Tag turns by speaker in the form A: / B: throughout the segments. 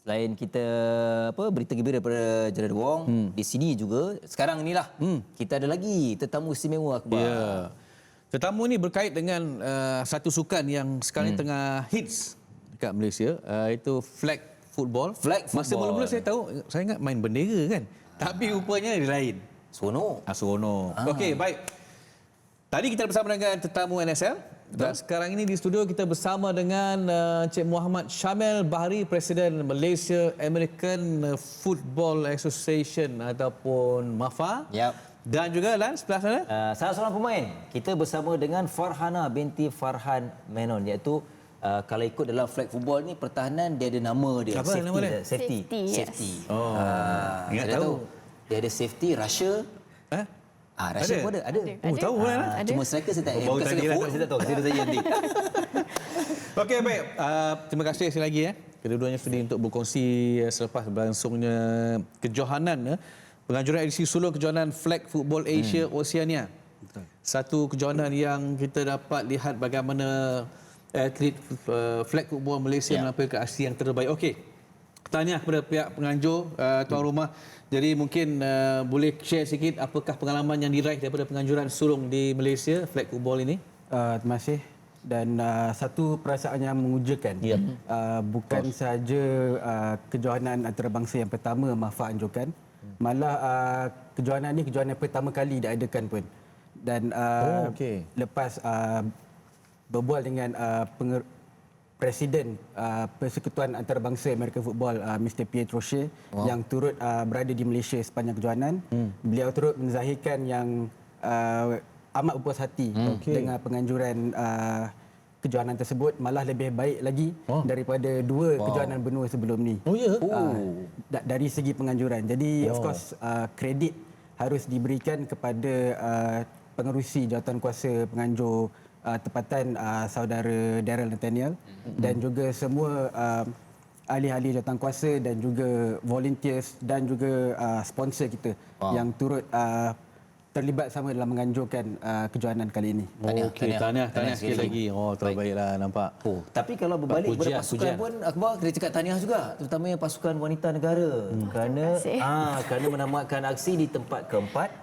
A: Selain kita berita gembira daripada Gerard Wong, di sini juga sekarang inilah kita ada lagi tetamu istimewa Akbar.
B: Ya. Tetamu ni berkait dengan satu sukan yang sekarang ni tengah hits dekat Malaysia, itu flag football.
A: Flag
B: Masa
A: football.
B: mula-mula saya ingat main bendera kan. Tapi rupanya dia lain.
A: Seronok.
B: Seronok. Okey, baik. Tadi kita bersama dengan tetamu NSL. Dan sekarang ini di studio kita bersama dengan Encik Muhammad Syamil Bahari, Presiden Malaysia American Football Association ataupun MAFA.
A: Yap.
B: Dan juga Lan sebelah sana.
A: Salah seorang pemain. Kita bersama dengan Farhana binti Farhan Menon, iaitu kalau ikut dalam flag football ni pertahanan dia ada nama dia.
B: Apa nama dia?
A: Safety.
C: Yes.
A: Safety.
B: Oh, ingat
A: Saya
B: tahu.
A: Dia ada safety, rusher. Rusher
B: Ada?
A: pun ada.
B: Oh, tahu kan?
C: Ada.
A: Cuma striker saya tak
B: Oh, baru
A: bukan
B: tadi
A: saya
B: lah.
A: forward saya tak tahu. Saya saya nanti.
B: Okey, baik. Terima kasih sekali lagi kedua-duanya sudi untuk berkongsi selepas berlangsungnya kejohanan penganjuran edisi sulung kejohanan Flag Football Asia Oceania. Satu kejohanan yang kita dapat lihat bagaimana atlet flag football Malaysia menampilkan aksi yang terbaik. Okey. Tahniah kepada pihak penganjur, tuan rumah. Jadi mungkin boleh share sikit apakah pengalaman yang diraih daripada penganjuran sulung di Malaysia flag football ini?
D: Terima kasih. Dan satu perasaan yang mengujakan. Bukan sahaja kejohanan antarabangsa yang pertama MAFA anjurkan, malah kejohanan ini kejohanan pertama kali diadakan pun. Dan lepas berbual dengan Presiden Persekutuan Antarabangsa American Football, Mr. Pietro Shea, yang turut berada di Malaysia sepanjang kejohanan. Beliau turut menzahirkan yang amat berpuas hati dengan penganjuran kejohanan tersebut, malah lebih baik lagi daripada dua kejohanan benua sebelum ni.
B: Oh ya.
D: Dari segi penganjuran. Jadi of course kredit harus diberikan kepada pengerusi jawatankuasa penganjur tempatan saudara Daryl Nathaniel dan juga semua ahli-ahli jawatankuasa dan juga volunteers dan juga sponsor kita yang turut terlibat sama dalam menganjurkan kejohanan kali ini.
B: Tahniah sekali lagi. Oh, terbaiklah nampak.
A: Tapi kalau berbalik kepada
B: Pujian,
A: pasukan
B: pujian.
A: pun Akbar kena cakap tahniah juga, terutamanya pasukan wanita negara kerana menamatkan aksi di tempat keempat.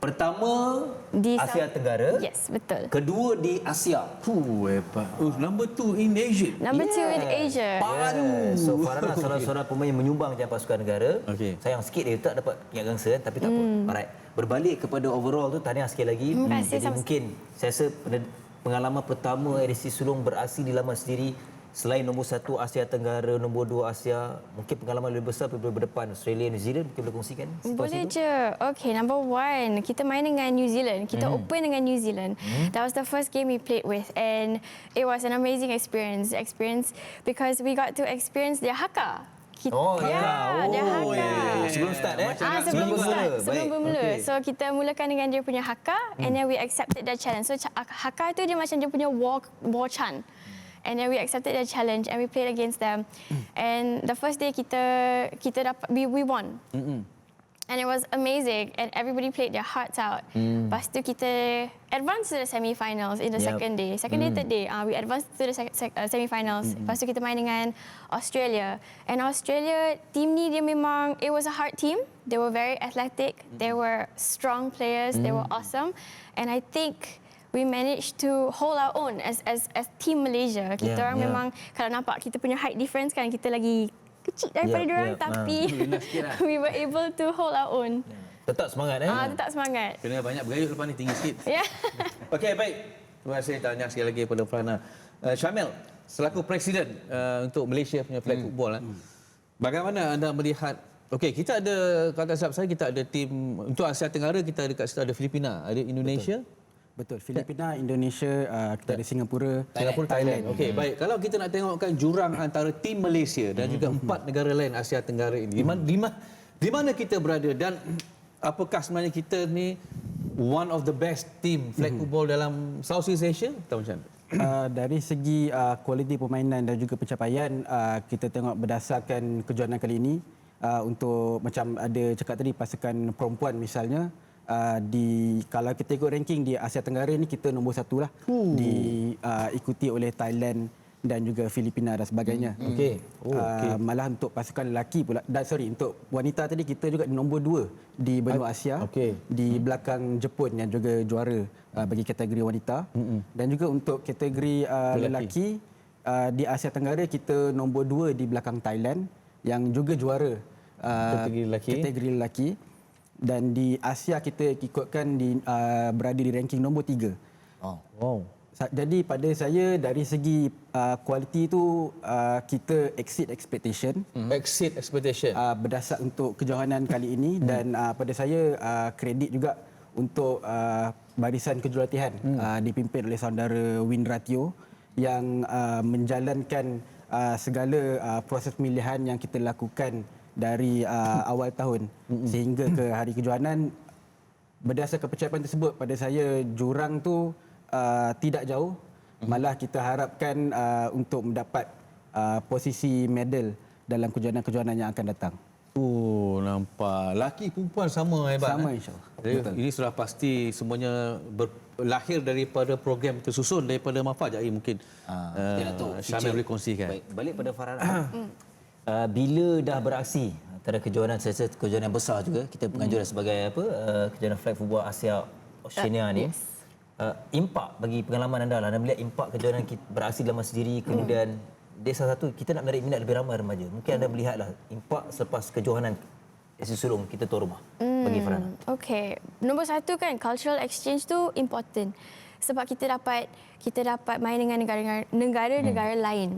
A: Pertama
C: Di
A: Asia Tenggara.
C: Yes, betul.
A: Kedua di Asia.
B: Hebat. Number 2 in Asia.
C: Number 2 in Asia.
A: So Farhana salah seorang pemain yang menyumbang dalam pasukan negara. Sayang sikit dia tak dapat pingat gangsa tapi tak apa. Alright. Berbalik kepada overall tu, tahniah sekali lagi.
C: Terima kasih.
A: Jadi mungkin saya rasa pengalaman pertama edisi sulung beraksi di laman sendiri, selain nombor 1 Asia Tenggara, nombor 2 Asia, mungkin pengalaman lebih besar apabila berdepan Australia, New Zealand, mungkin boleh kongsikan?
C: Boleh je. Okay, number 1. Kita main dengan New Zealand. Kita open dengan New Zealand. That was the first game we played with. And it was an amazing experience because we got to experience their haka. Their haka.
A: Sebelum start
C: Sebelum bermula. So kita mulakan dengan dia punya haka and then we accepted the challenge. So haka tu dia macam dia punya war chant. And then we accepted the challenge and we played against them. And the first day kita dapat we won. And it was amazing and everybody played their hearts out. Lepas tu kita advance to the semi-finals in the second day. Second day, third day, we advanced to the semi-finals. Lepas tu kita main dengan Australia. And Australia, team ni dia memang, it was a hard team. They were very athletic. They were strong players. They were awesome. And I think we managed to hold our own as team Malaysia. Kita orang memang kalau nampak kita punya height difference kan, kita lagi kecil daripada diorang tapi we were able to hold our own.
A: Tetap semangat
C: Tetap semangat.
B: Kena banyak bergayut lepas ni, tinggi sikit.
C: Ya.
B: Okey, baik. Terima kasih, tahniah sekali lagi kepada Farhana. Syamil, selaku Presiden untuk Malaysia punya flag football, bagaimana anda melihat? Okey, kita ada, kata saya kita ada tim untuk Asia Tenggara, kita ada kat situ ada Filipina, ada Indonesia.
D: Betul. Filipina, Indonesia, kita ada Singapura,
B: Thailand. Okey, baik. Kalau kita nak tengokkan jurang antara tim Malaysia dan juga 4 negara lain Asia Tenggara ini, di mana kita berada dan apakah sebenarnya kita ni one of the best team flag football dalam Southeast Asia? Atau macam mana?
D: Dari segi kualiti permainan dan juga pencapaian, kita tengok berdasarkan kejohanan kali ini, untuk macam ada cakap tadi pasukan perempuan misalnya, kalau kita ikut ranking di Asia Tenggara ni kita nombor 1 lah. Diikuti oleh Thailand, dan juga Filipina dan sebagainya.
A: Okey.
D: Malah untuk pasukan lelaki pula, untuk wanita tadi kita juga nombor 2 di benua Asia, di belakang Jepun yang juga juara bagi kategori wanita. Dan juga untuk kategori lelaki di Asia Tenggara kita nombor 2 di belakang Thailand yang juga juara kategori lelaki. Dan di Asia kita ikutkan berada di ranking nombor 3. Jadi pada saya dari segi kualiti tu kita exceed expectation.
B: Exceed expectation.
D: Berdasar untuk kejohanan kali ini dan pada saya kredit juga untuk barisan kejurulatihan dipimpin oleh saudara Win Ratio yang menjalankan segala proses pemilihan yang kita lakukan dari awal tahun sehingga ke hari kejohanan. Berdasarkan percakapan tersebut, pada saya jurang tu tidak jauh, malah kita harapkan untuk mendapat posisi medal dalam kejohanan-kejohanan yang akan datang.
B: Nampak. Laki perempuan sama hebat.
D: Sama insya-Allah.
B: Ini sudah pasti semuanya lahir daripada program tersusun daripada Mafa Jai mungkin. Syamil boleh kongsikan.
A: Baik, balik pada Farhana. Bila dah beraksi antara kejohanan kejohanan besar juga, kita penganjuran sebagai kejohanan flag football Asia Oceania ni. Impak bagi pengalaman anda lah, anda melihat impak kejohanan beraksi dalam masa sendiri, kemudian dia salah satu kita nak menarik minat lebih ramai remaja. Mungkin anda melihatlah impak selepas kejohanan Asia Sulong kita tuan rumah bagi Farhana.
C: Okay, nombor 1 kan cultural exchange tu important sebab kita dapat main dengan negara-negara lain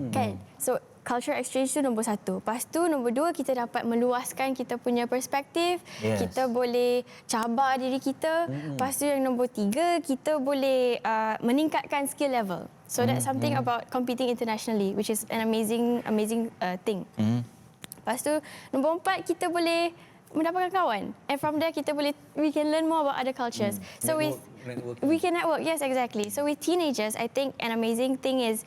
C: kan. So cultural exchange tu nombor 1. Lepas tu nombor 2 kita dapat meluaskan kita punya perspektif. Kita boleh cabar diri kita. Lepas tu yang nombor 3 kita boleh meningkatkan skill level. So that's something about competing internationally, which is an amazing thing. Lepas tu nombor 4 kita boleh mendapatkan kawan, and from there we can learn more about other cultures. So we can network. Yes, exactly. So with teenagers, I think an amazing thing is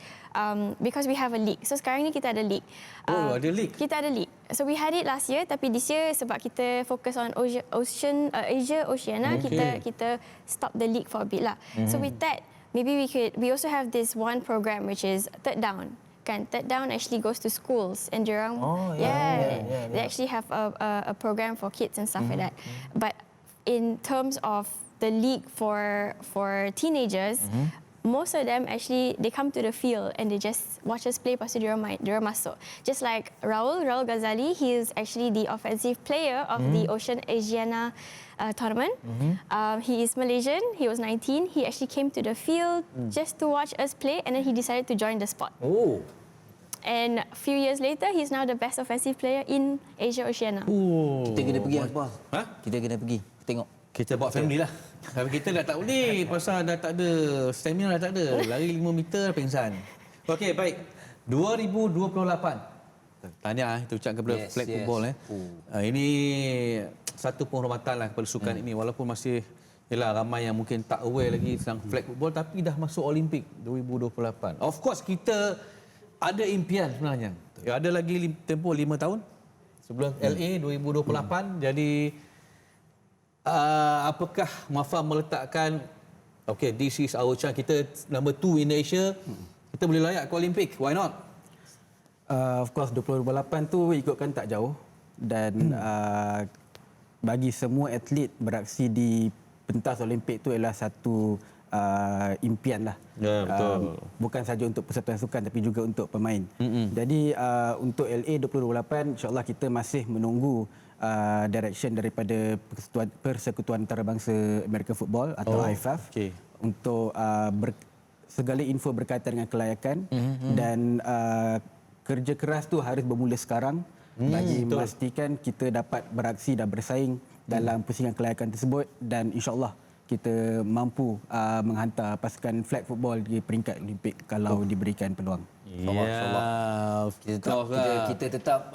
C: because we have a league. So sekarang ni kita ada league.
B: Ada league.
C: Kita ada league. So we had it last year, tapi this year sebab kita fokus on Asia Oceania, kita stop the league for a bit lah. So with that, maybe we also have this one program which is Third Down. Third Down actually goes to schools and Jurong. They actually have a program for kids and stuff like that. But in terms of the league for teenagers, most of them actually they come to the field and they just watch us play, lepas tu dia masuk. Just like Raul Ghazali, he is actually the offensive player of the Ocean Asiana tournament. He is Malaysian. He was 19. He actually came to the field just to watch us play, and then he decided to join the sport. And a few years later, he's now the best offensive player in Asia Oceania.
A: Kita kena pergi apa? Kita kena pergi tengok.
B: Kita bawa family lah. Tapi kita dah tak boleh pasal dah tak ada stamina, dah tak ada. Lari 5 meter dah pingsan. Okey, baik. 2028. Tahniah kita ucapkan kepada flag football. Ini satu penghormatan lah kepada sukan ini, walaupun masih ramai yang mungkin tak aware lagi tentang flag football, tapi dah masuk Olimpik 2028. Of course kita ada impian sebenarnya. Ada lagi tempoh 5 tahun sebelum LA 2028. Jadi apakah Mafa meletakkan this is our chance, kita number 2 in Asia, kita boleh layak ke Olimpik, why not?
D: Of course 2028 tu ikutkan tak jauh dan bagi semua atlet beraksi di pentas Olimpik tu adalah satu impian lah.
B: Betul.
D: Bukan saja untuk persatuan sukan tapi juga untuk pemain. Jadi untuk LA 2028 insya-Allah kita masih menunggu direction daripada Persekutuan Antarabangsa American Football atau IFAF untuk segala info berkaitan dengan kelayakan dan kerja keras tu harus bermula sekarang bagi memastikan kita dapat beraksi dan bersaing dalam pusingan kelayakan tersebut, dan insya-Allah kita mampu menghantar pasukan flag football di peringkat Olimpik kalau diberikan peluang.
A: Kita tetap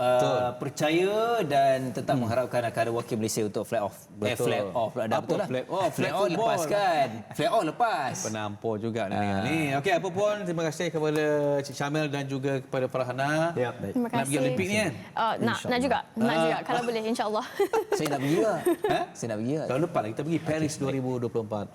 A: percaya dan tetap mengharapkan akan ada wakil Malaysia untuk flag off. Flag off. Betul lah. Flag on lepaskan. Flag on lepas.
B: Penampur juga ni. Okey, apa pun terima kasih kepada Cik Syamil dan juga kepada Farhana.
C: Terima kasih.
B: Nak pergi Olimpik ni kan?
C: Nak juga. Nak juga kalau boleh, insya-Allah.
A: Saya nak pergi juga. Saya nak pergi juga.
B: Tahun depan kita pergi Paris 2024.